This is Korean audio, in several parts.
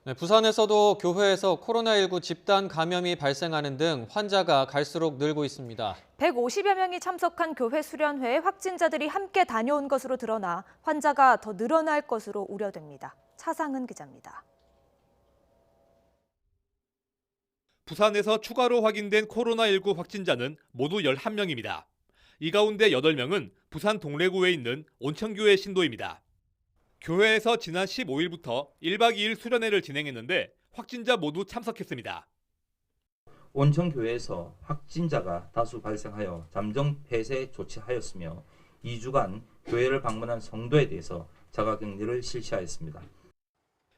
네, 부산에서도 교회에서 코로나19 집단 감염이 발생하는 등 환자가 갈수록 늘고 있습니다. 150여 명이 참석한 교회 수련회에 확진자들이 함께 다녀온 것으로 드러나 환자가 더 늘어날 것으로 우려됩니다. 차상은 기자입니다. 부산에서 추가로 확인된 코로나19 확진자는 모두 11명입니다. 이 가운데 8명은 부산 동래구에 있는 온천교회 신도입니다. 교회에서 지난 15일부터 1박 2일 수련회를 진행했는데 확진자 모두 참석했습니다. 온천교회에서 확진자가 다수 발생하여 잠정 폐쇄 조치하였으며 2주간 교회를 방문한 성도에 대해서 자가격리를 실시하였습니다.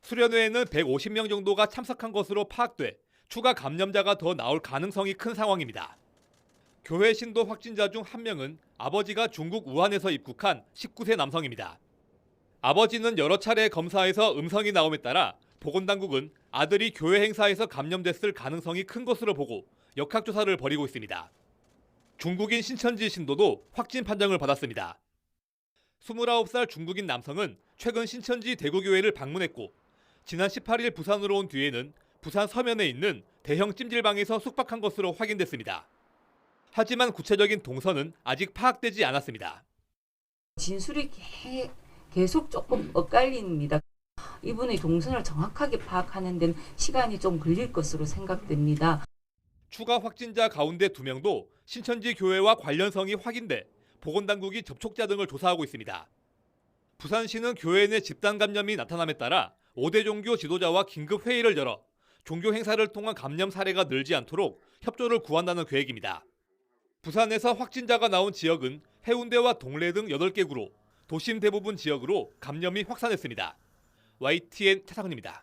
수련회에는 150명 정도가 참석한 것으로 파악돼 추가 감염자가 더 나올 가능성이 큰 상황입니다. 교회 신도 확진자 중 1명은 아버지가 중국 우한에서 입국한 19세 남성입니다. 아버지는 여러 차례 검사에서 음성이 나옴에 따라 보건당국은 아들이 교회 행사에서 감염됐을 가능성이 큰 것으로 보고 역학조사를 벌이고 있습니다. 중국인 신천지 신도도 확진 판정을 받았습니다. 29살 중국인 남성은 최근 신천지 대구교회를 방문했고 지난 18일 부산으로 온 뒤에는 부산 서면에 있는 대형 찜질방에서 숙박한 것으로 확인됐습니다. 하지만 구체적인 동선은 아직 파악되지 않았습니다. 진술이 계속 조금 엇갈립니다. 이분의 동선을 정확하게 파악하는 데는 시간이 좀 걸릴 것으로 생각됩니다. 추가 확진자 가운데 2명도 신천지 교회와 관련성이 확인돼 보건당국이 접촉자 등을 조사하고 있습니다. 부산시는 교회 내 집단 감염이 나타남에 따라 5대 종교 지도자와 긴급 회의를 열어 종교 행사를 통한 감염 사례가 늘지 않도록 협조를 구한다는 계획입니다. 부산에서 확진자가 나온 지역은 해운대와 동래 등 8개 구로 도심 대부분 지역으로 감염이 확산했습니다. YTN 차상훈입니다.